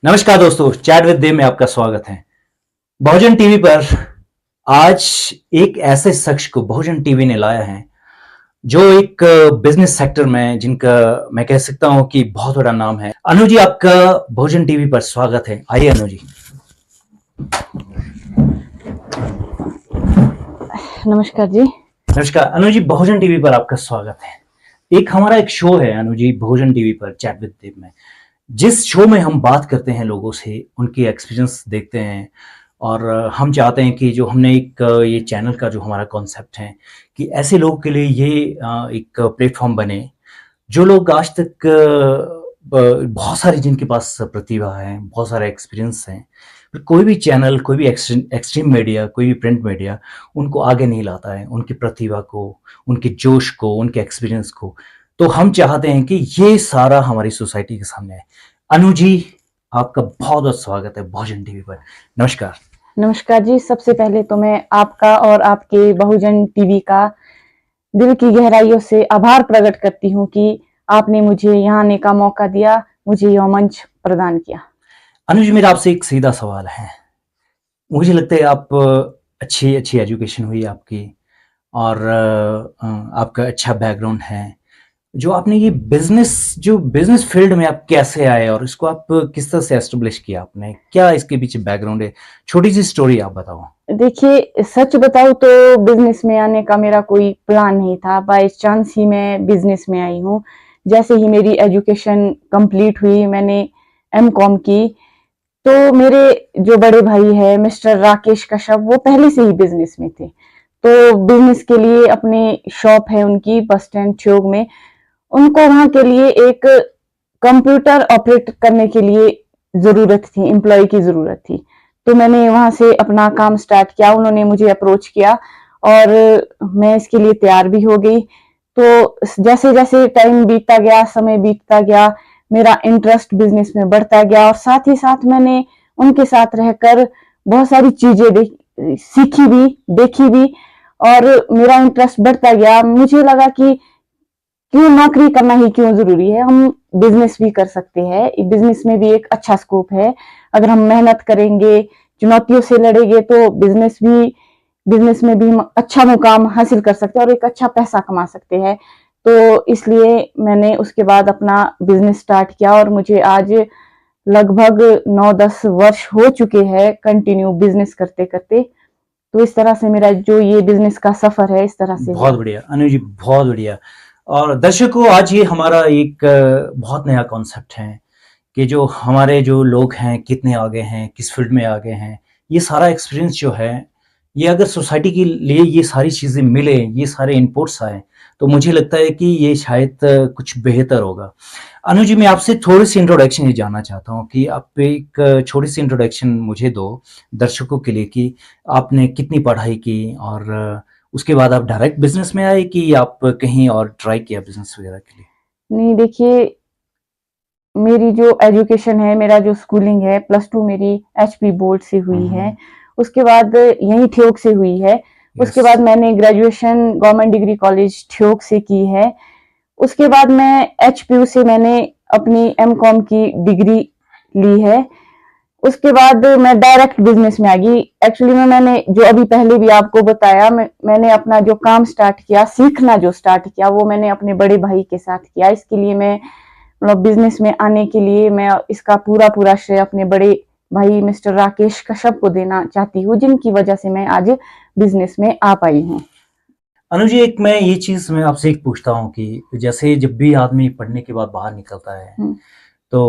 नमस्कार दोस्तों, chat with देव में आपका स्वागत है। बहुजन टीवी पर आज एक ऐसे शख्स को बहुजन टीवी ने लाया है जो एक बिजनेस सेक्टर में जिनका मैं कह सकता हूं कि बहुत बड़ा नाम है। अनु जी, आपका बहुजन टीवी पर स्वागत है। आइए अनु जी। नमस्कार जी। नमस्कार अनु जी, बहुजन टीवी पर आपका स्वागत है। एक हमारा एक शो है अनु जी, बहुजन टीवी पर चैट विद देव में, जिस शो में हम बात करते हैं लोगों से, उनकी एक्सपीरियंस देखते हैं और हम चाहते हैं कि जो हमने एक ये चैनल का जो हमारा कॉन्सेप्ट है कि ऐसे लोगों के लिए ये एक प्लेटफॉर्म बने जो लोग आज तक बहुत सारी जिनके पास प्रतिभा है, बहुत सारा एक्सपीरियंस है, पर कोई भी चैनल, कोई भी एक्सट्रीम मीडिया, कोई भी प्रिंट मीडिया उनको आगे नहीं लाता है, उनकी प्रतिभा को, उनके जोश को, उनके एक्सपीरियंस को। तो हम चाहते हैं कि ये सारा हमारी सोसाइटी के सामने है। अनु जी, आपका बहुत बहुत स्वागत है बहुजन टीवी पर। नमस्कार। नमस्कार जी। सबसे पहले तो मैं आपका और आपके बहुजन टीवी का दिल की गहराइयों से आभार प्रकट करती हूँ कि आपने मुझे यहाँ आने का मौका दिया, मुझे यह मंच प्रदान किया। अनु जी, मेरा आपसे एक सीधा सवाल है। मुझे लगता है आप अच्छी एजुकेशन हुई आपकी और आपका अच्छा बैकग्राउंड है। जो आपने ये बिजनेस फील्ड में आप कैसे आए और इसको आप किस तरह से एस्टेब्लिश किया आपने? क्या इसके पीछे बैकग्राउंड है? छोटी सी स्टोरी आप बताओ। देखिए, सच बताऊं तो बिजनेस में आने का मेरा कोई प्लान नहीं था। बाय चांस ही मैं बिजनेस में आई हूँ। जैसे ही मेरी एजुकेशन कंप्लीट हुई, मैंने एमकॉम की, तो मेरे जो बड़े भाई है मिस्टर राकेश कश्यप, वो पहले से ही बिजनेस में थे। तो बिजनेस के लिए अपनी शॉप है उनकी बस स्टैंड ठियोग में। उनको वहां के लिए एक कंप्यूटर ऑपरेट करने के लिए जरूरत थी, एम्प्लॉय की जरूरत थी। तो मैंने वहां से अपना काम स्टार्ट किया। उन्होंने मुझे अप्रोच किया और मैं इसके लिए तैयार भी हो गई। तो जैसे जैसे टाइम बीतता गया, समय बीतता गया, मेरा इंटरेस्ट बिजनेस में बढ़ता गया और साथ ही साथ मैंने उनके साथ रहकर बहुत सारी चीजें सीखी भी, देखी भी और मेरा इंटरेस्ट बढ़ता गया। मुझे लगा कि क्यों नौकरी करना ही क्यों जरूरी है, हम बिजनेस भी कर सकते हैं। बिजनेस में भी एक अच्छा स्कोप है। अगर हम मेहनत करेंगे, चुनौतियों से लड़ेंगे, तो बिजनेस में भी हम अच्छा मुकाम हासिल कर सकते हैं और एक अच्छा पैसा कमा सकते हैं। तो इसलिए मैंने उसके बाद अपना बिजनेस स्टार्ट किया और मुझे आज लगभग 9-10 वर्ष हो चुके हैं कंटिन्यू बिजनेस करते करते। तो इस तरह से मेरा जो ये बिजनेस का सफर है, इस तरह से। बहुत बढ़िया अनु जी, बहुत बढ़िया। और दर्शकों, आज ये हमारा एक बहुत नया कॉन्सेप्ट है कि जो हमारे जो लोग हैं कितने आगे हैं, किस फील्ड में आगे हैं, ये सारा एक्सपीरियंस जो है, ये अगर सोसाइटी के लिए ये सारी चीज़ें मिले, ये सारे इनपुट्स आए, तो मुझे लगता है कि ये शायद कुछ बेहतर होगा। अनु जी, मैं आपसे थोड़ी सी इंट्रोडक्शन ये जानना चाहता हूँ कि आप एक छोटी सी इंट्रोडक्शन मुझे दो दर्शकों के लिए कि आपने कितनी पढ़ाई की और उसके बाद आप डायरेक्ट बिजनेस में आए कि आप कहीं और ट्राई किया बिजनेस वगैरह के लिए? नहीं, देखिए, मेरी जो एजुकेशन है, मेरा जो स्कूलिंग है, +2 मेरी एचपी बोर्ड से हुई है। उसके बाद यहीं ठियोग से हुई है। उसके बाद मैंने graduation government degree college Theog से की है। उसके बाद मैं एचपीयू से मैंने अपनी एमकॉम की डिग्री ली है। उसके बाद मैं डायरेक्ट बिजनेस में आ गई। एक्चुअली में मैंने जो अभी पहले भी आपको बताया, मैंने अपना जो काम स्टार्ट किया, सीखना जो स्टार्ट किया, वो मैंने अपने बड़े भाई के साथ किया। इसके लिए मैं मतलब बिजनेस में आने के लिए मैं इसका पूरा श्रेय अपने बड़े भाई मिस्टर राकेश कश्यप को देना चाहती हूँ, जिनकी वजह से मैं आज बिजनेस में आ पाई हूँ। अनु जी, एक मैं ये चीज मैं आपसे एक पूछता हूँ कि जैसे जब भी आदमी पढ़ने के बाद बाहर निकलता है तो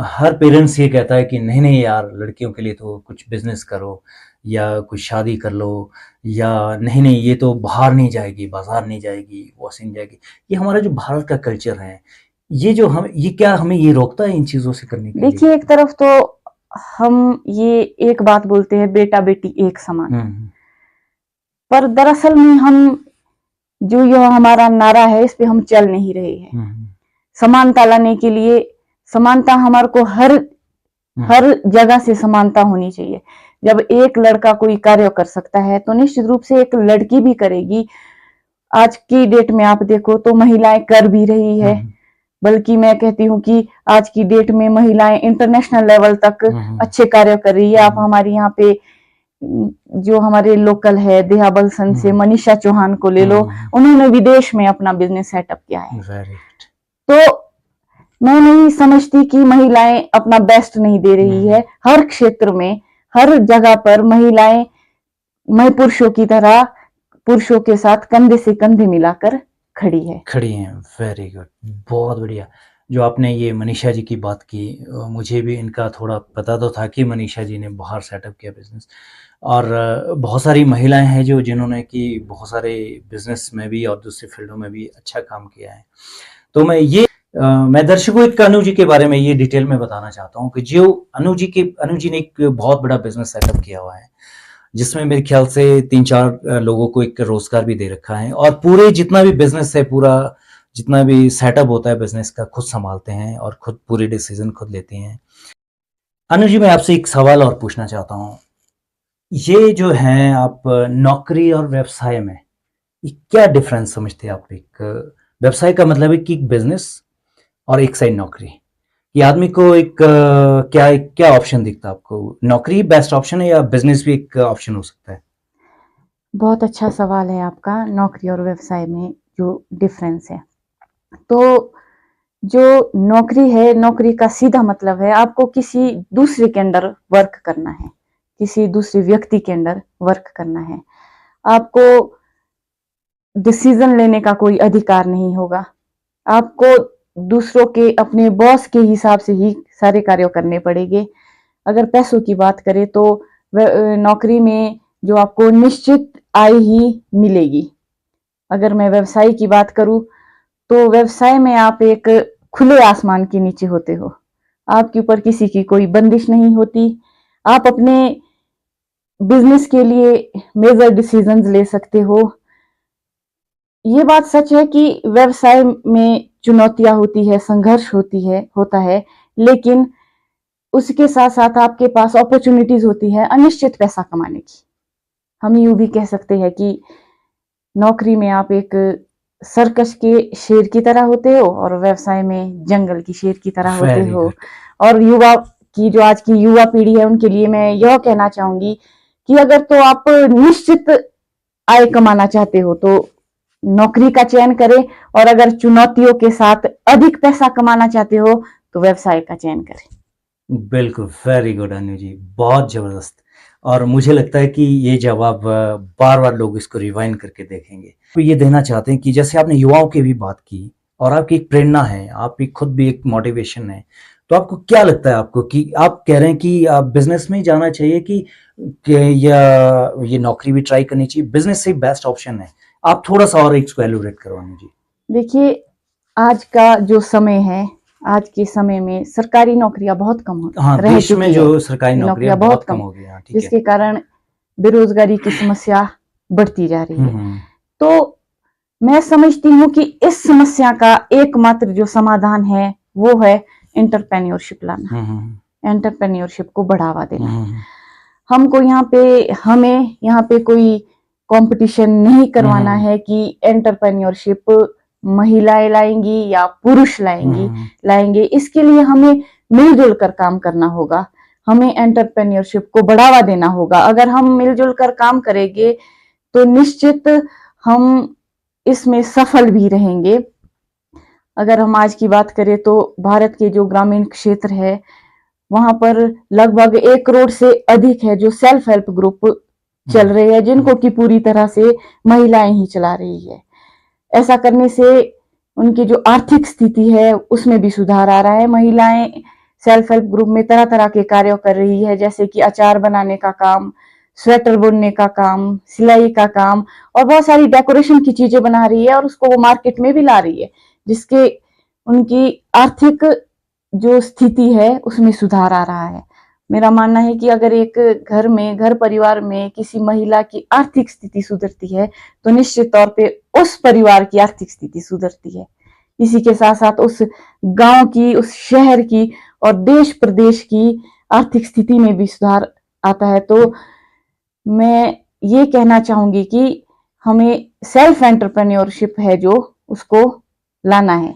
हर पेरेंट्स ये कहता है कि नहीं नहीं यार, लड़कियों के लिए तो कुछ बिजनेस करो या कुछ शादी कर लो, या नहीं नहीं ये तो बाहर नहीं जाएगी, बाजार नहीं जाएगी, वॉसिंग जाएगी। ये हमारा जो भारत का कल्चर है, ये जो हम ये क्या हमें ये रोकता है इन चीजों से करने के लिए? देखिए, एक तरफ तो हम ये एक बात बोलते हैं, बेटा बेटी एक समान, पर दरअसल में हम जो यह हमारा नारा है, इस पे हम चल नहीं रहे हैं। समानता लाने के लिए, समानता हमारे को हर जगह से समानता होनी चाहिए। जब एक लड़का कोई कार्य कर सकता है तो निश्चित रूप से एक लड़की भी करेगी। आज की डेट में आप देखो तो महिलाएं कर भी रही है। बल्कि मैं कहती हूँ कि आज की डेट में महिलाएं इंटरनेशनल लेवल तक अच्छे कार्य कर रही है। आप हमारे यहाँ पे जो हमारे लोकल है देहाबल सन से मनीषा चौहान को ले लो, उन्होंने विदेश में अपना बिजनेस सेटअप किया है। तो मैं नहीं समझती कि महिलाएं अपना बेस्ट नहीं दे रही है। हर क्षेत्र में, हर जगह पर महिलाएं मैं पुरुषों की तरह पुरुषों के साथ कंधे से कंधे मिलाकर खड़ी हैं। वेरी गुड, बहुत बढ़िया। जो आपने ये मनीषा जी की बात की, मुझे भी इनका थोड़ा पता तो था कि मनीषा जी ने बाहर सेटअप किया बिजनेस, और बहुत सारी महिलाएं हैं जो जिन्होंने कि बहुत सारे बिजनेस में भी और दूसरी फील्डों में भी अच्छा काम किया है। तो मैं दर्शकों एक अनु जी के बारे में ये डिटेल में बताना चाहता हूँ कि जो अनु जी ने एक बहुत बड़ा बिजनेस सेटअप किया हुआ है, जिसमें मेरे ख्याल से 3-4 लोगों को एक रोजगार भी दे रखा है, और पूरे जितना भी बिजनेस है, पूरा जितना भी सेटअप होता है बिजनेस का, खुद संभालते हैं और खुद पूरे डिसीजन खुद लेते हैं। अनु जी, मैं आपसे एक सवाल और पूछना चाहता हूँ। ये जो है, आप नौकरी और व्यवसाय में ये क्या डिफरेंस समझते हैं आप? एक व्यवसाय का मतलब है कि बिजनेस, और एक साइड नौकरी। ये आदमी को एक क्या ऑप्शन दिखता है आपको? नौकरी बेस्ट ऑप्शन है या बिजनेस भी एक ऑप्शन हो सकता है? बहुत अच्छा सवाल है आपका। नौकरी और व्यवसाय में जो डिफरेंस है, तो जो नौकरी है, नौकरी का सीधा मतलब है आपको किसी दूसरे के अंडर वर्क करना है, किसी दूसरे व्यक्ति के अंडर वर्क करना है। आपको डिसीजन लेने का कोई अधिकार नहीं होगा। आपको दूसरों के, अपने बॉस के हिसाब से ही सारे कार्य करने पड़ेंगे। अगर पैसों की बात करें तो नौकरी में जो आपको निश्चित आय ही मिलेगी। अगर मैं व्यवसाय की बात करूं तो व्यवसाय में आप एक खुले आसमान के नीचे होते हो। आपके ऊपर किसी की कोई बंदिश नहीं होती। आप अपने बिजनेस के लिए मेजर डिसीजंस ले सकते हो। ये बात सच है कि व्यवसाय में चुनौतियां होती है, संघर्ष होता है, लेकिन उसके साथ साथ आपके पास अपॉर्चुनिटीज होती है अनिश्चित पैसा कमाने की। हम यूं भी कह सकते हैं कि नौकरी में आप एक सर्कस के शेर की तरह होते हो और व्यवसाय में जंगल की शेर की तरह होते हो। और युवा की, जो आज की युवा पीढ़ी है, उनके लिए मैं यह कहना चाहूंगी कि अगर तो आप निश्चित आय कमाना चाहते हो तो नौकरी का चयन करें, और अगर चुनौतियों के साथ अधिक पैसा कमाना चाहते हो तो व्यवसाय का चयन करें। बिल्कुल, वेरी गुड अनु जी, बहुत जबरदस्त। और मुझे लगता है कि ये जवाब बार बार लोग इसको रिवाइंड करके देखेंगे। तो ये देना चाहते हैं कि जैसे आपने युवाओं की भी बात की, और आपकी एक प्रेरणा है, आपकी खुद भी एक मोटिवेशन है, तो आपको क्या लगता है आपको कि आप कह रहे हैं कि आप बिजनेस में ही जाना चाहिए या ये नौकरी भी ट्राई करनी चाहिए? बिजनेस से बेस्ट ऑप्शन है। आप थोड़ा सा और इसको एलुबरेट करो अनु जी। देखिए, आज का जो समय है, आज के समय में सरकारी नौकरियां बहुत कम रह देश चुकी में जो सरकारी नौकरियां बहुत कम हो गई हैं, ठीक है, जिसके कारण बेरोजगारी की समस्या बढ़ती जा रही है। तो मैं समझती हूँ कि इस समस्या का एकमात्र जो समाधान है वो है एंटरप्रेन्योरशिप लाना, एंटरप्रेन्योरशिप को बढ़ावा देना। हमें यहाँ पे कोई कंपटीशन नहीं करवाना है कि एंटरप्रेन्योरशिप महिलाएं लाएंगी या पुरुष लाएंगे। इसके लिए हमें मिलजुल कर काम करना होगा। हमें एंटरप्रेन्योरशिप को बढ़ावा देना होगा। अगर हम मिलजुल कर काम करेंगे तो निश्चित हम इसमें सफल भी रहेंगे। अगर हम आज की बात करें तो भारत के जो ग्रामीण क्षेत्र है, वहां पर लगभग 1 करोड़ से अधिक है जो सेल्फ हेल्प ग्रुप चल रहे हैं, जिनको की पूरी तरह से महिलाएं ही चला रही है। ऐसा करने से उनकी जो आर्थिक स्थिति है उसमें भी सुधार आ रहा है। महिलाएं सेल्फ हेल्प ग्रुप में तरह तरह के कार्य कर रही है, जैसे कि अचार बनाने का काम, स्वेटर बुनने का काम, सिलाई का काम, और बहुत सारी डेकोरेशन की चीजें बना रही है और उसको वो मार्केट में भी ला रही है, जिसके उनकी आर्थिक जो स्थिति है उसमें सुधार आ रहा है। मेरा मानना है कि अगर एक घर परिवार में किसी महिला की आर्थिक स्थिति सुधरती है तो निश्चित तौर पे उस परिवार की आर्थिक स्थिति सुधरती है। इसी के साथ साथ उस गांव की, उस शहर की और देश प्रदेश की आर्थिक स्थिति में भी सुधार आता है। तो मैं ये कहना चाहूंगी कि हमें सेल्फ एंटरप्रेन्योरशिप है जो उसको लाना है।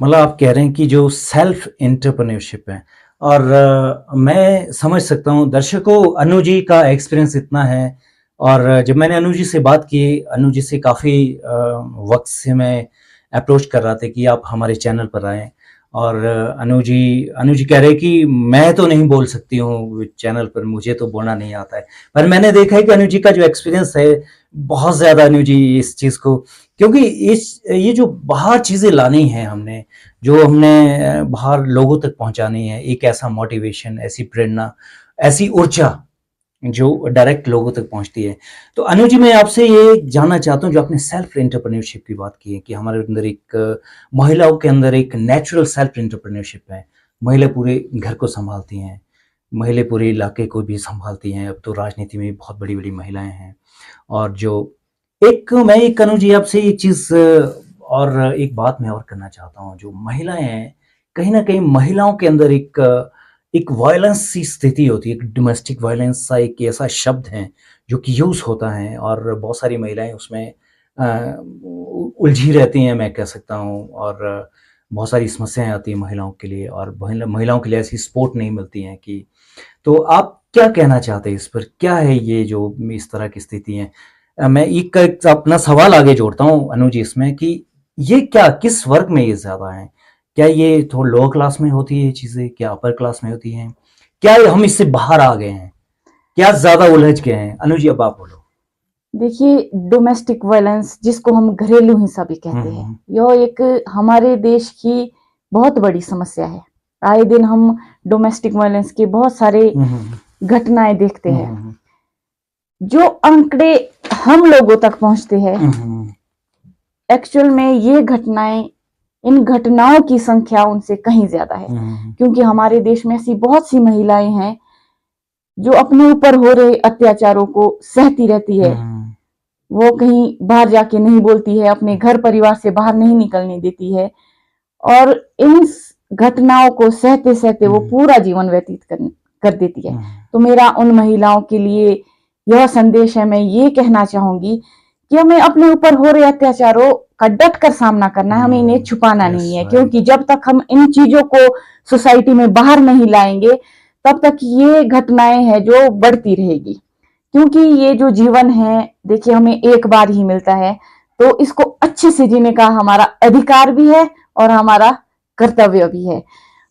मतलब आप कह रहे हैं कि जो सेल्फ एंटरप्रेन्योरशिप है, और मैं समझ सकता हूँ दर्शकों, अनु जी का एक्सपीरियंस इतना है। और जब मैंने अनु जी से बात की, अनु जी से काफ़ी वक्त से मैं अप्रोच कर रहा था कि आप हमारे चैनल पर आएँ। और अनु जी कह रहे कि मैं तो नहीं बोल सकती हूँ चैनल पर, मुझे तो बोलना नहीं आता है। पर मैंने देखा है कि अनु जी का जो एक्सपीरियंस है, बहुत ज़्यादा अनु जी इस चीज़ को, क्योंकि ये जो बाहर चीज़ें लानी है हमने, जो हमने बाहर लोगों तक पहुंचानी है, एक ऐसा मोटिवेशन, ऐसी प्रेरणा, ऐसी ऊर्जा जो डायरेक्ट लोगों तक पहुंचती है। तो अनु जी, मैं आपसे ये जानना चाहता हूँ, जो आपने सेल्फ एंटरप्रेन्योरशिप की बात की है कि हमारे अंदर एक महिलाओं के अंदर एक नेचुरल सेल्फ एंटरप्रेन्योरशिप है। महिला पूरे घर को संभालती हैं, महिला पूरे इलाके को भी संभालती हैं। अब तो राजनीति में बहुत बड़ी बड़ी महिलाएं हैं। और जो मैं एक अनु जी आपसे एक चीज़ और एक बात मैं और करना चाहता हूँ। जो महिलाएं हैं, कहीं ना कहीं महिलाओं के अंदर एक वायलेंस सी स्थिति होती है, एक डोमेस्टिक वायलेंस सा एक ऐसा शब्द है जो कि यूज़ होता है, और बहुत सारी महिलाएं उसमें उलझी रहती हैं, मैं कह सकता हूँ। और बहुत सारी समस्याएं आती हैं महिलाओं के लिए, और महिलाओं के लिए ऐसी सपोर्ट नहीं मिलती हैं कि, तो आप क्या कहना चाहते हैं इस पर? क्या है ये जो इस तरह की स्थिति है? मैं एक अपना सवाल आगे जोड़ता हूँ अनु जी इसमें, कि ये क्या, किस वर्ग में ये ज़्यादा है? क्या ये थोड़ा लोअर क्लास में होती है ये चीज़ें, क्या अपर क्लास में होती हैं? क्या हम इससे बाहर आ गए हैं? क्या ज़्यादा उलझ गए हैं? अनु जी, अब आप बोलो। देखिए, डोमेस्टिक वायलेंस जिसको हम घरेलू हिंसा भी कहते हैं, यह एक हमारे देश की बहुत बड़ी समस्या है। आए दिन हम डोमेस्टिक वायलेंस के बहुत सारे घटनाएं देखते हैं। जो आंकड़े हम लोगों तक पहुंचते हैं, एक्चुअल में ये घटनाएं, इन घटनाओं की संख्या उनसे कहीं ज्यादा है। क्योंकि हमारे देश में ऐसी बहुत सी महिलाएं हैं जो अपने ऊपर हो रहे अत्याचारों को सहती रहती है। वो कहीं बाहर जाके नहीं बोलती है, अपने घर परिवार से बाहर नहीं निकलने देती है, और इन घटनाओं को सहते सहते वो पूरा जीवन व्यतीत कर देती है। तो मेरा उन महिलाओं के लिए यह संदेश है, मैं ये कहना चाहूंगी कि हमें अपने ऊपर हो रहे अत्याचारों का डट कर सामना करना है, हमें इन्हें छुपाना नहीं है। क्योंकि जब तक हम इन चीजों को सोसाइटी में बाहर नहीं लाएंगे, तब तक ये घटनाएं हैं जो बढ़ती रहेगी। क्योंकि ये जो जीवन है, देखिए, हमें एक बार ही मिलता है, तो इसको अच्छे से जीने का हमारा अधिकार भी है और हमारा कर्तव्य भी है।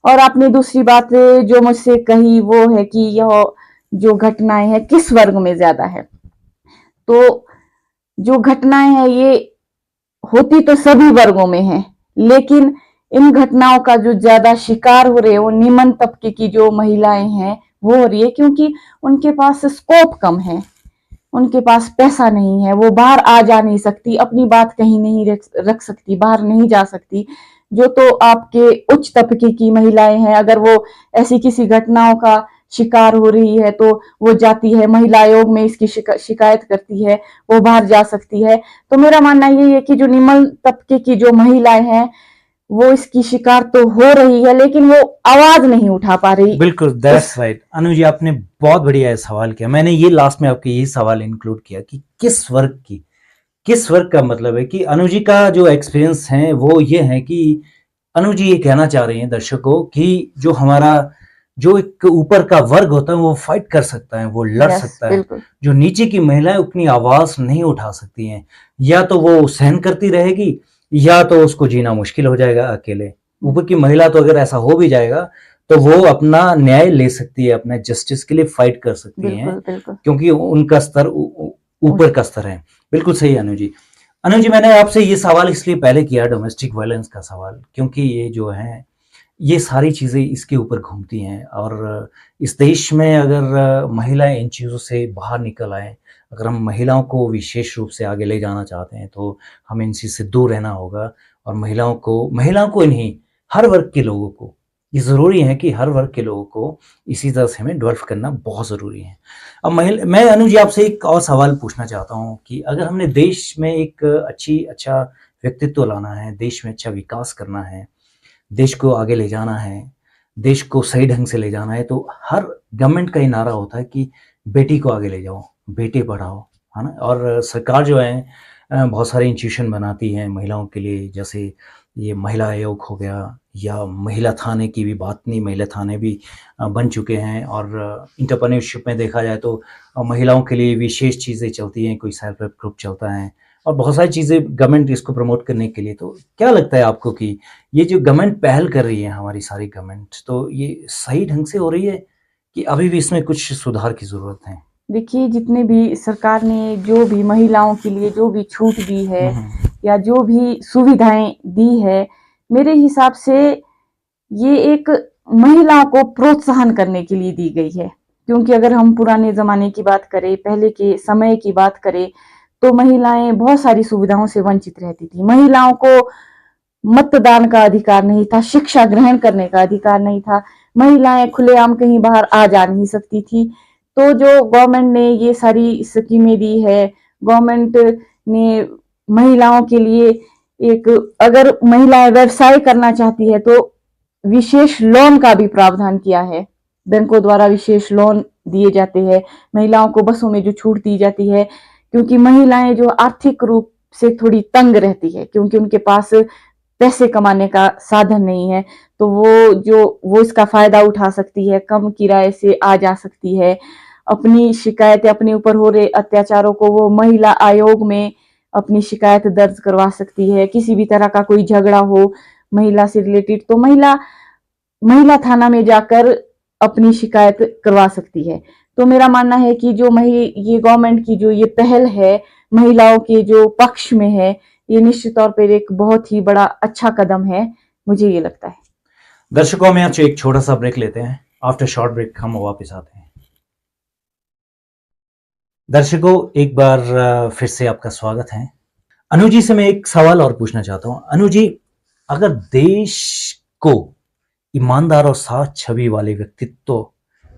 और आपने दूसरी बात जो मुझसे कही वो है कि यह जो घटनाएं हैं किस वर्ग में ज्यादा है। तो जो घटनाएं हैं ये होती तो सभी वर्गों में है, लेकिन इन घटनाओं का जो ज्यादा शिकार हो रहे हैं वो निम्न तबके की जो महिलाएं हैं वो हो रही है। क्योंकि उनके पास स्कोप कम है, उनके पास पैसा नहीं है, वो बाहर आ जा नहीं सकती, अपनी बात कहीं नहीं रख सकती, बाहर नहीं जा सकती। जो तो आपके उच्च तबके की महिलाएं हैं, अगर वो ऐसी किसी घटनाओं का शिकार हो रही है तो वो जाती है, महिला आयोग में इसकी शिकायत करती है, वो बाहर जा सकती है। तो मेरा मानना यही है कि जो निम्न तबके की जो महिलाएं हैं वो इसकी शिकार तो हो रही है, लेकिन वो आवाज नहीं उठा पा रही। बिल्कुल, दैट्स राइट। अनु जी, आपने बहुत बढ़िया सवाल किया। मैंने ये लास्ट में आपके यही सवाल इंक्लूड किया कि किस वर्ग का मतलब है कि अनु जी का जो एक्सपीरियंस है वो ये है कि अनु जी ये कहना चाह रही हैं दर्शकों कि जो हमारा जो एक ऊपर का वर्ग होता है वो फाइट कर सकता है, वो लड़ सकता है। जो नीचे की महिलाएं अपनी आवाज नहीं उठा सकती हैं, या तो वो सहन करती रहेगी या तो उसको जीना मुश्किल हो जाएगा अकेले। ऊपर की महिला तो अगर ऐसा हो भी जाएगा तो वो अपना न्याय ले सकती है, अपने जस्टिस के लिए फाइट कर सकती हैं, क्योंकि उनका स्तर ऊपर का स्तर है। बिल्कुल सही अनु जी। अनु जी, मैंने आपसे ये सवाल इसलिए पहले किया, डोमेस्टिक वायलेंस का सवाल, क्योंकि ये जो है ये सारी चीज़ें इसके ऊपर घूमती हैं। और इस देश में अगर महिलाएं इन चीज़ों से बाहर निकल आए, अगर हम महिलाओं को विशेष रूप से आगे ले जाना चाहते हैं तो हमें इन चीज़ से दूर रहना होगा। और महिलाओं को नहीं, हर वर्ग के लोगों को ये ज़रूरी है कि हर वर्ग के लोगों को इसी तरह से हमें डेवलप करना बहुत ज़रूरी है। अब मैं अनु जी आपसे एक और सवाल पूछना चाहता हूँ कि अगर हमने देश में एक अच्छा व्यक्तित्व लाना है, देश में अच्छा विकास करना है, देश को आगे ले जाना है, देश को सही ढंग से ले जाना है, तो हर गवर्नमेंट का ही नारा होता है कि बेटी को आगे ले जाओ, बेटी पढ़ाओ, है ना। और सरकार जो है बहुत सारे इंस्टीट्यूशन बनाती हैं महिलाओं के लिए, जैसे ये महिला आयोग हो गया या महिला थाने की भी बात नहीं, महिला थाने भी बन चुके हैं। और एंटरप्रेन्योरशिप में देखा जाए तो महिलाओं के लिए विशेष चीज़ें चलती हैं, कोई सेल्फ हेल्प ग्रुप चलता है और बहुत सारी चीज़ें गवर्नमेंट इसको प्रमोट करने के लिए। तो क्या लगता है आपको कि ये जो गवर्नमेंट पहल कर रही है, हमारी सारी गवर्नमेंट, तो ये सही ढंग से हो रही है कि अभी भी इसमें कुछ सुधार की ज़रूरत है? देखिए, जितने भी सरकार ने जो भी महिलाओं के लिए जो भी छूट दी है या जो भी सुविधाएं दी है, मेरे हिसाब से ये एक महिलाओं को प्रोत्साहन करने के लिए दी गई है। क्योंकि अगर हम पुराने ज़माने की बात करें, पहले के समय की बात करें, तो महिलाएं बहुत सारी सुविधाओं से वंचित रहती थी। महिलाओं को मतदान का अधिकार नहीं था, शिक्षा ग्रहण करने का अधिकार नहीं था, महिलाएं खुलेआम कहीं बाहर आ जा नहीं सकती थी। तो जो गवर्नमेंट ने ये सारी स्कीमें दी है, गवर्नमेंट ने महिलाओं के लिए एक, अगर महिलाएं व्यवसाय करना चाहती है तो विशेष लोन का भी प्रावधान किया है। बैंकों द्वारा विशेष लोन दिए जाते हैं, महिलाओं को बसों में जो छूट दी जाती है, क्योंकि महिलाएं जो आर्थिक रूप से थोड़ी तंग रहती है, क्योंकि उनके पास पैसे कमाने का साधन नहीं है, तो वो इसका फायदा उठा सकती है, कम किराए से आ जा सकती है। अपनी शिकायतें, अपने ऊपर हो रहे अत्याचारों को वो महिला आयोग में अपनी शिकायत दर्ज करवा सकती है। किसी भी तरह का कोई झगड़ा हो महिला से रिलेटेड, तो महिला थाना में जाकर अपनी शिकायत करवा सकती है। तो मेरा मानना है कि जो ये गवर्नमेंट की जो ये पहल है महिलाओं के जो पक्ष में है, ये निश्चित तौर पर एक बहुत ही बड़ा अच्छा कदम है, मुझे ये लगता है। दर्शकों में आज एक छोटा सा ब्रेक लेते हैं। आफ्टर शॉर्ट ब्रेक हम वापस आते हैं। दर्शकों, एक बार फिर से आपका स्वागत है। अनु जी से मैं एक सवाल और पूछना चाहता हूँ। अनु जी, अगर देश को ईमानदार और साफ छवि वाले व्यक्तित्व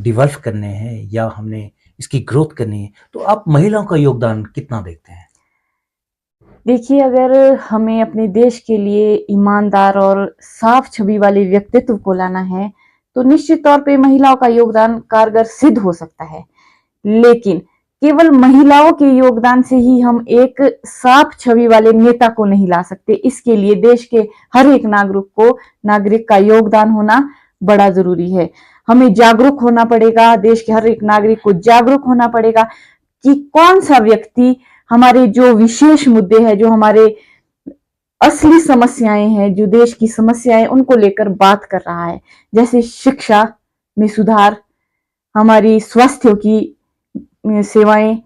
डेवलप करने हैं या हमने इसकी ग्रोथ करनी है, तो आप महिलाओं का योगदान कितना देखते हैं? देखिए, अगर हमें अपने देश के लिए ईमानदार और साफ छवि वाले व्यक्तित्व को लाना है, तो निश्चित तौर पे महिलाओं का योगदान कारगर सिद्ध हो सकता है। लेकिन केवल महिलाओं के योगदान से ही हम एक साफ छवि वाले नेता को नहीं ला सकते। इसके लिए देश के हर एक नागरिक का योगदान होना बड़ा जरूरी है। हमें जागरूक होना पड़ेगा, देश के हर एक नागरिक को जागरूक होना पड़ेगा कि कौन सा व्यक्ति हमारे जो विशेष मुद्दे हैं, जो हमारे असली समस्याएं हैं, जो देश की समस्याएं, उनको लेकर बात कर रहा है। जैसे शिक्षा में सुधार, हमारी स्वास्थ्य की सेवाएं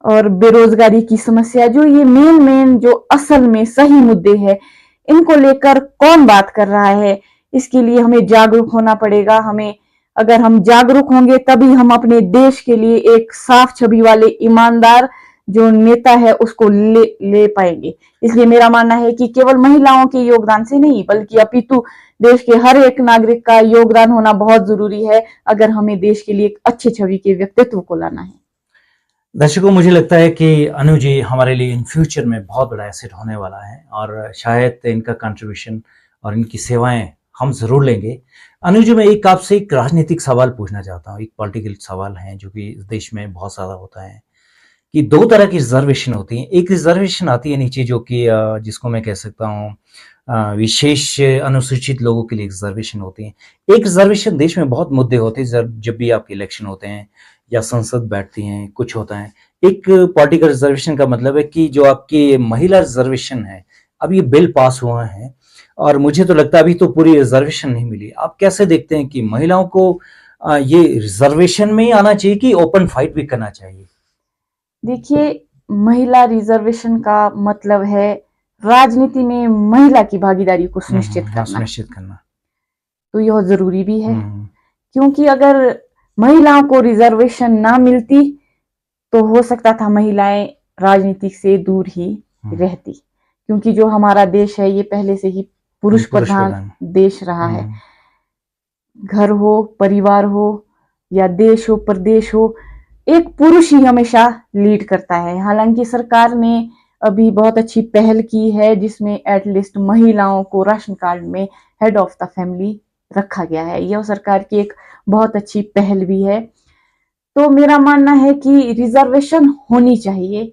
और बेरोजगारी की समस्या, जो ये मेन जो असल में सही मुद्दे हैं, इनको लेकर कौन बात कर रहा है, इसके लिए हमें जागरूक होना पड़ेगा। अगर हम जागरूक होंगे तभी हम अपने देश के लिए एक साफ छवि वाले ईमानदार जो नेता है उसको ले पाएंगे। इसलिए मेरा मानना है कि केवल महिलाओं के योगदान से नहीं, बल्कि अपितु देश के हर एक नागरिक का योगदान होना बहुत जरूरी है, अगर हमें देश के लिए एक अच्छे छवि के व्यक्तित्व को लाना है। दर्शकों, मुझे लगता है कि अनु जी हमारे लिए इन फ्यूचर में बहुत बड़ा एसेट होने वाला है और शायद इनका कंट्रीब्यूशन और इनकी सेवाएं हम जरूर लेंगे। अनु जी, मैं आपसे एक राजनीतिक सवाल पूछना चाहता हूँ, एक पॉलिटिकल सवाल है जो कि इस देश में बहुत ज़्यादा होता है कि दो तरह की रिजर्वेशन होती है। एक रिजर्वेशन आती है नीचे, जो कि जिसको मैं कह सकता हूँ विशेष अनुसूचित लोगों के लिए रिजर्वेशन होती है। एक रिजर्वेशन, देश में बहुत मुद्दे होते हैं जब भी आपके इलेक्शन होते हैं या संसद बैठती हैं, कुछ होता है। एक पॉलिटिकल रिजर्वेशन का मतलब है कि जो आपकी महिला रिजर्वेशन है, अब ये बिल पास हुआ है और मुझे तो लगता है अभी तो पूरी रिजर्वेशन नहीं मिली। आप कैसे देखते हैं कि महिलाओं को ये रिजर्वेशन में ही आना चाहिए कि ओपन फाइट भी करना चाहिए? देखिए, महिला रिजर्वेशन का मतलब है राजनीति में महिला की भागीदारी को सुनिश्चित करना। तो यह जरूरी भी है, क्योंकि अगर महिलाओं को रिजर्वेशन ना मिलती तो हो सकता था महिलाएं राजनीति से दूर ही रहती, क्योंकि जो हमारा देश है ये पहले से ही पुरुष प्रधान देश रहा है। घर हो, परिवार हो या देश हो, प्रदेश हो, एक पुरुष ही हमेशा लीड करता है। हालांकि सरकार ने अभी बहुत अच्छी पहल की है, जिसमें एटलीस्ट महिलाओं को राशन कार्ड में हेड ऑफ द फैमिली रखा गया है। यह सरकार की एक बहुत अच्छी पहल भी है। तो मेरा मानना है कि रिजर्वेशन होनी चाहिए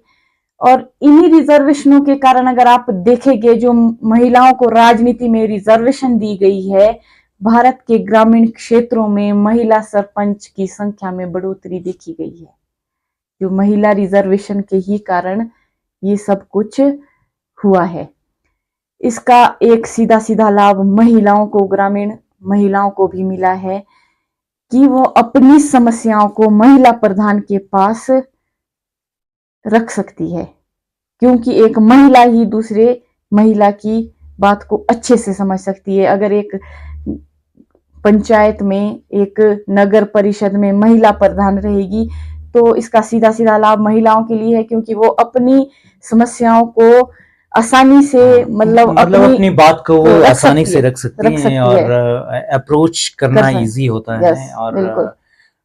और इन्हीं रिजर्वेशनों के कारण अगर आप देखेंगे, जो महिलाओं को राजनीति में रिजर्वेशन दी गई है, भारत के ग्रामीण क्षेत्रों में महिला सरपंच की संख्या में बढ़ोतरी देखी गई है। जो महिला रिजर्वेशन के ही कारण ये सब कुछ हुआ है। इसका एक सीधा सीधा लाभ महिलाओं को, ग्रामीण महिलाओं को भी मिला है कि वो अपनी समस्याओं को महिला प्रधान के पास रख सकती है, क्योंकि एक महिला ही दूसरे महिला की बात को अच्छे से समझ सकती है। अगर एक पंचायत में, एक नगर परिषद में महिला प्रधान रहेगी तो इसका सीधा सीधा लाभ महिलाओं के लिए है, क्योंकि वो अपनी समस्याओं को आसानी से मतलब अपनी बात को वो आसानी से रख सकती हैं और अप्रोच करना इजी होता है।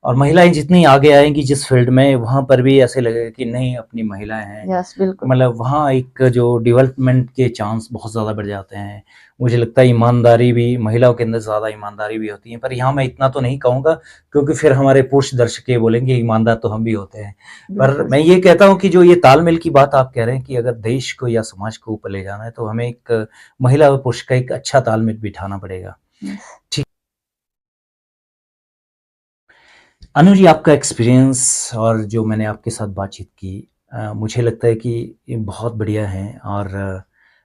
और महिलाएं जितनी आगे आएंगी जिस फील्ड में, वहां पर भी ऐसे लगेगा कि नहीं, अपनी महिलाएं हैं। बिल्कुल। मतलब वहाँ एक जो डेवलपमेंट के चांस बहुत ज़्यादा बढ़ जाते हैं। मुझे लगता है ईमानदारी भी, महिलाओं के अंदर ज़्यादा ईमानदारी भी होती है। पर यहाँ मैं इतना तो नहीं कहूँगा, क्योंकि फिर हमारे पुरुष दर्शक ये बोलेंगे ईमानदार तो हम भी होते हैं। पर मैं ये कहता हूँ कि जो ये तालमेल की बात आप कह रहे हैं कि अगर देश को या समाज को ऊपर ले जाना है तो हमें एक महिला और पुरुष का एक अच्छा तालमेल बिठाना पड़ेगा। ठीक। अनु जी, आपका एक्सपीरियंस और जो मैंने आपके साथ बातचीत की, मुझे लगता है कि ये बहुत बढ़िया है। और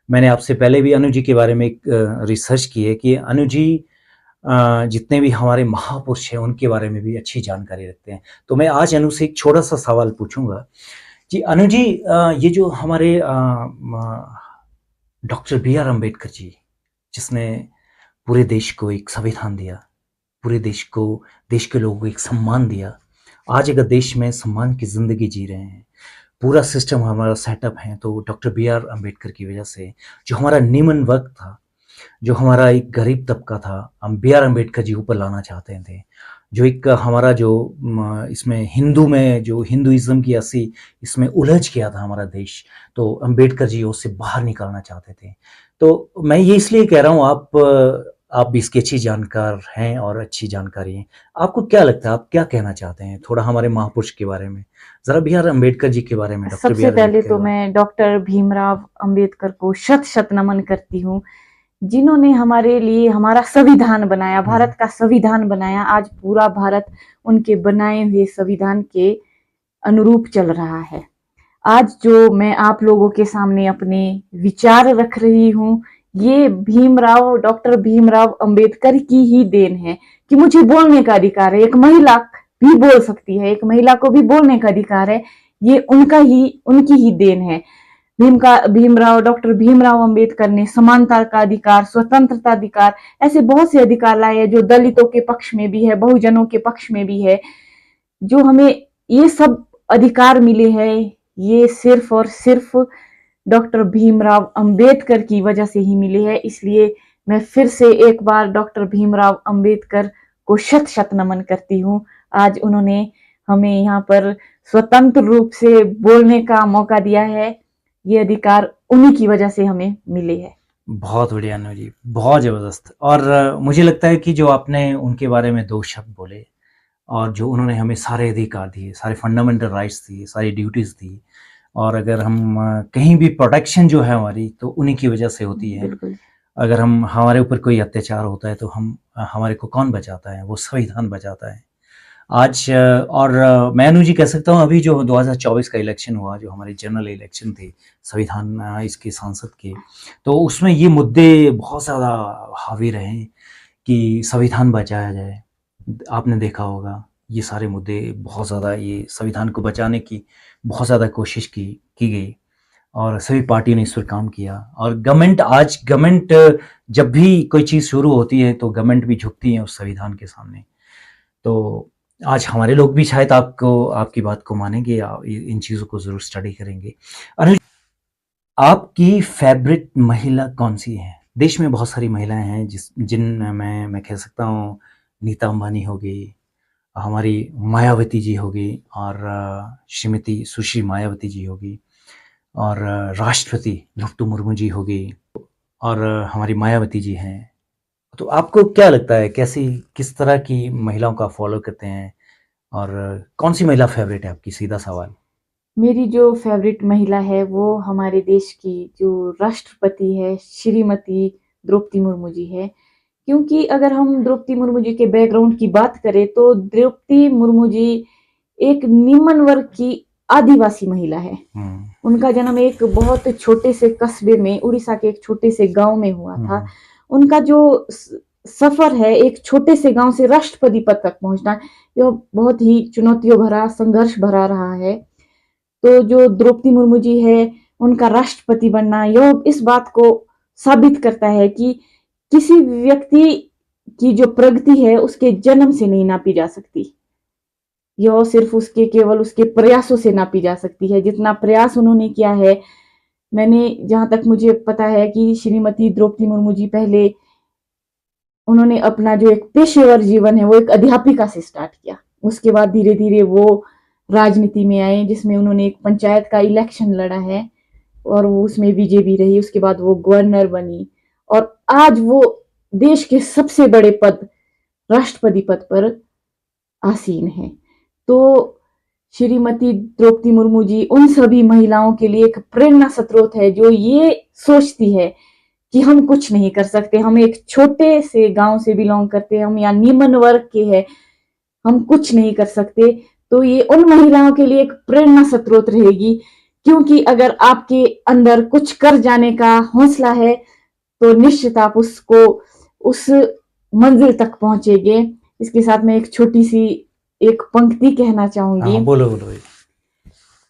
मैंने आपसे पहले भी अनु जी के बारे में एक रिसर्च की है कि अनु जी जितने भी हमारे महापुरुष हैं उनके बारे में भी अच्छी जानकारी रखते हैं। तो मैं आज अनु से एक छोटा सा सवाल पूछूंगा जी। अनु जी, ये जो हमारे डॉक्टर बी.आर. अम्बेडकर जी, जिसने पूरे देश को एक संविधान दिया, पूरे देश को, देश के लोगों को एक सम्मान दिया। आज अगर देश में सम्मान की जिंदगी जी रहे हैं, पूरा सिस्टम हमारा सेटअप है, तो डॉक्टर बी.आर. अम्बेडकर की वजह से। जो हमारा निम्न वर्ग था, जो हमारा एक गरीब तबका था, हम बी.आर. अम्बेडकर जी ऊपर लाना चाहते थे। जो एक हमारा जो इसमें हिंदू में जो हिंदुइज्म की अस्सी इसमें उलझ गया था हमारा देश, तो अम्बेडकर जी उससे बाहर निकालना चाहते थे। तो मैं ये इसलिए कह रहा हूँ, आप भी इसके अच्छी जानकार हैं और अच्छी जानकारी है। आपको क्या लगता है, आप क्या कहना चाहते हैं थोड़ा हमारे महापुरुष के बारे में, जरा बी.आर. अम्बेडकर जी के बारे में। सबसे पहले तो मैं डॉक्टर भीमराव अम्बेडकर को शत शत नमन करती हूँ, जिन्होंने हमारे लिए हमारा संविधान बनाया, भारत का संविधान बनाया। आज पूरा भारत उनके बनाए हुए संविधान के अनुरूप चल रहा है। आज जो मैं आप लोगों के सामने अपने विचार रख रही हूँ, ये डॉक्टर भीमराव अम्बेडकर की ही देन है कि मुझे बोलने का अधिकार है। एक महिला भी बोल सकती है, एक महिला को भी बोलने का अधिकार है। ये उनकी ही देन है। डॉक्टर भीमराव अम्बेडकर ने समानता का अधिकार, स्वतंत्रता अधिकार, ऐसे बहुत से अधिकार लाए हैं जो दलितों के पक्ष में भी है, बहुजनों के पक्ष में भी है। जो हमें ये सब अधिकार मिले हैं, ये सिर्फ और सिर्फ डॉक्टर भीमराव अम्बेडकर की वजह से ही मिले हैं। इसलिए मैं फिर से एक बार डॉक्टर भीमराव अम्बेडकर को शत शत नमन करती हूँ। आज उन्होंने हमें यहाँ पर स्वतंत्र रूप से बोलने का मौका दिया है। ये अधिकार उन्हीं की वजह से हमें मिले हैं। बहुत बढ़िया अनु जी, बहुत जबरदस्त। और मुझे लगता है कि जो आपने उनके बारे में 2 शब्द बोले, और जो उन्होंने हमें सारे अधिकार दिए, सारे फंडामेंटल राइट्स दिए, सारी ड्यूटीज दी, और अगर हम कहीं भी प्रोटेक्शन जो है हमारी, तो उन्हीं की वजह से होती है। अगर हमारे ऊपर कोई अत्याचार होता है तो हमारे को कौन बचाता है? वो संविधान बचाता है। आज और मैं अनु जी कह सकता हूँ, अभी जो 2024 का इलेक्शन हुआ, जो हमारी जनरल इलेक्शन थे संविधान इसके सांसद के, तो उसमें ये मुद्दे बहुत ज़्यादा हावी रहे कि संविधान बचाया जाए। आपने देखा होगा ये सारे मुद्दे बहुत ज़्यादा, ये संविधान को बचाने की बहुत ज़्यादा कोशिश की गई, और सभी पार्टियों ने इस पर काम किया। और गवर्नमेंट जब भी कोई चीज़ शुरू होती है तो गवर्नमेंट भी झुकती है उस संविधान के सामने। तो आज हमारे लोग भी शायद आपकी बात को मानेंगे, इन चीज़ों को ज़रूर स्टडी करेंगे। अनुज, आपकी फेवरेट महिला कौन सी है? देश में बहुत सारी महिलाएं हैं जिन मैं कह सकता हूँ, नीता अंबानी हो गई, हमारी मायावती जी होगी, और श्रीमती सुश्री मायावती जी होगी, और राष्ट्रपति द्रौपदी मुर्मू जी होगी, और हमारी मायावती जी हैं। तो आपको क्या लगता है, किस तरह की महिलाओं का फॉलो करते हैं, और कौन सी महिला फेवरेट है आपकी? सीधा सवाल। मेरी जो फेवरेट महिला है वो हमारे देश की जो राष्ट्रपति है श्रीमती द्रौपदी मुर्मू जी है। क्योंकि अगर हम द्रौपदी मुर्मू जी के बैकग्राउंड की बात करें तो द्रौपदी मुर्मू जी एक निम्न वर्ग की आदिवासी महिला है। उनका जन्म एक बहुत छोटे से कस्बे में, उड़ीसा के एक छोटे से गांव में हुआ था। उनका जो सफर है एक छोटे से गांव से राष्ट्रपति पद तक पहुंचना, यह बहुत ही चुनौतियों भरा, संघर्ष भरा रहा है। तो जो द्रौपदी मुर्मू जी है उनका राष्ट्रपति बनना, यह इस बात को साबित करता है कि किसी व्यक्ति की जो प्रगति है उसके जन्म से नहीं नापी जा सकती, यह सिर्फ उसके केवल उसके प्रयासों से नापी जा सकती है। जितना प्रयास उन्होंने किया है, मैंने जहां तक मुझे पता है कि श्रीमती द्रौपदी मुर्मू जी पहले उन्होंने अपना जो एक पेशेवर जीवन है वो एक अध्यापिका से स्टार्ट किया। उसके बाद धीरे धीरे वो राजनीति में आए, जिसमें उन्होंने एक पंचायत का इलेक्शन लड़ा है और वो उसमें विजयी भी रही। उसके बाद वो गवर्नर बनी और आज वो देश के सबसे बड़े पद, राष्ट्रपति पद पर आसीन है। तो श्रीमती द्रौपदी मुर्मू जी उन सभी महिलाओं के लिए एक प्रेरणा स्रोत है जो ये सोचती है कि हम कुछ नहीं कर सकते, हम एक छोटे से गांव से बिलोंग करते हैं, हम या निम्न वर्ग के हैं, हम कुछ नहीं कर सकते। तो ये उन महिलाओं के लिए एक प्रेरणा स्रोत रहेगी, क्योंकि अगर आपके अंदर कुछ कर जाने का हौसला है तो निश्चित आप उसको उस मंजिल तक पहुंचेंगे। इसके साथ मैं एक छोटी सी एक पंक्ति कहना चाहूंगी। बोलो बोलो।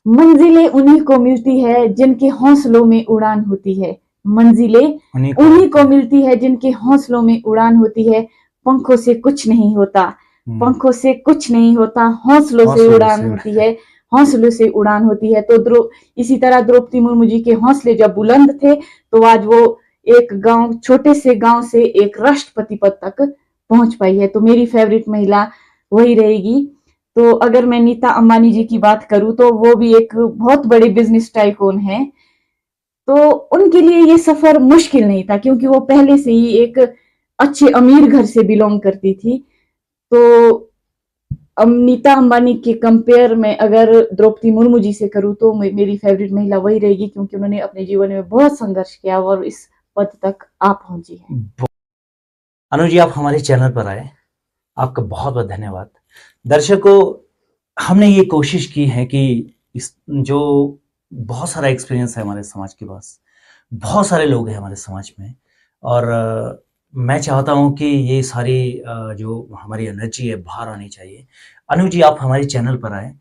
मंजिलें उन्हीं को मिलती है जिनके हौसलों में उड़ान होती है, मंजिलें उन्हीं को मिलती है जिनके हौसलों में उड़ान होती है। पंखों से कुछ नहीं होता, पंखों से कुछ नहीं होता, हौसलों से उड़ान होती है, हौसलों से उड़ान होती है। तो इसी तरह द्रौपदी मुर्मू जी के हौसले जब बुलंद थे तो आज वो एक गांव, छोटे से गांव से एक राष्ट्रपति पद तक पहुंच पाई है। तो मेरी फेवरेट महिला वही रहेगी। तो अगर मैं नीता अंबानी जी की बात करूं तो वो भी एक बहुत बड़े बिजनेस टाइकून है। तो उनके लिए ये सफर मुश्किल नहीं था, क्योंकि वो पहले से ही एक अच्छे अमीर घर से बिलोंग करती थी। तो नीता अंबानी के कंपेयर में अगर द्रौपदी मुर्मू जी से करूं तो मेरी फेवरेट महिला वही रहेगी, क्योंकि उन्होंने अपने जीवन में बहुत संघर्ष किया और इस पद तक आप पहुंची है। अनु जी, आप हमारे चैनल पर आए, आपका बहुत बहुत धन्यवाद। दर्शकों, हमने ये कोशिश की है कि इस जो बहुत सारा एक्सपीरियंस है हमारे समाज के पास, बहुत सारे लोग हैं हमारे समाज में, और मैं चाहता हूं कि ये सारी जो हमारी एनर्जी है बाहर आनी चाहिए। अनु जी, आप हमारे चैनल पर आए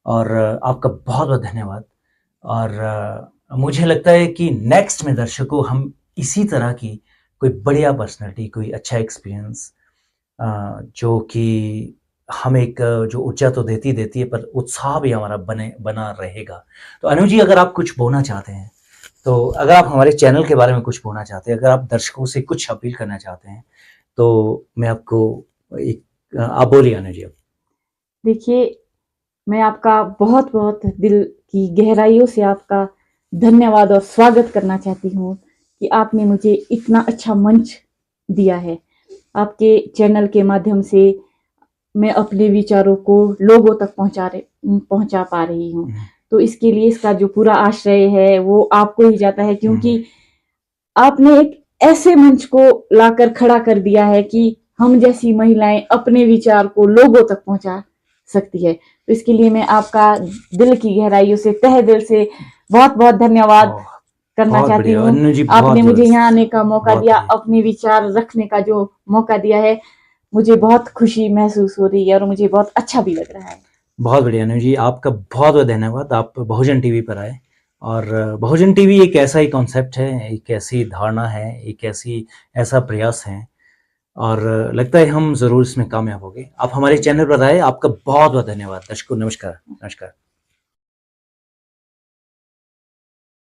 और आपका बहुत बहुत धन्यवाद। और मुझे लगता है कि नेक्स्ट में दर्शकों हम इसी तरह की कोई बढ़िया पर्सनालिटी, कोई अच्छा एक्सपीरियंस जो कि हम एक जो ऊर्जा तो देती है पर उत्साह भी हमारा बना रहेगा। तो अनु जी, अगर आप कुछ बोलना चाहते हैं, तो अगर आप हमारे चैनल के बारे में कुछ बोलना चाहते हैं, अगर आप दर्शकों से कुछ अपील करना चाहते हैं, तो मैं आपको आप बोलिए अनु जी। देखिए, मैं आपका बहुत बहुत दिल की गहराइयों से आपका धन्यवाद और स्वागत करना चाहती हूँ कि आपने मुझे इतना अच्छा मंच दिया है। आपके चैनल के माध्यम से मैं अपने विचारों को लोगों तक पहुंचा पा रही हूँ। तो इसके लिए इसका जो पूरा आश्रय है वो आपको ही जाता है, क्योंकि आपने एक ऐसे मंच को लाकर खड़ा कर दिया है कि हम जैसी महिलाएं अपने विचार को लोगों तक पहुंचा सकती है। तो इसके लिए मैं आपका दिल की गहराइयों से, तहे दिल से बहुत बहुत धन्यवाद करना चाहती हूँ। आपने मुझे यहाँ आने का मौका दिया, अपने विचार रखने का जो मौका दिया है, मुझे बहुत खुशी महसूस हो रही है और मुझे बहुत अच्छा भी लग रहा है। बहुत बढ़िया अनु जी, आपका बहुत बहुत धन्यवाद। आप बहुजन टीवी पर आए, और बहुजन टीवी एक ऐसा ही कॉन्सेप्ट है, एक ऐसी धारणा है, एक ऐसा प्रयास है, और लगता है हम जरूर इसमें कामयाब होंगे। आप हमारे चैनल पर आए, आपका बहुत बहुत धन्यवाद। दर्शकों नमस्कार। नमस्कार।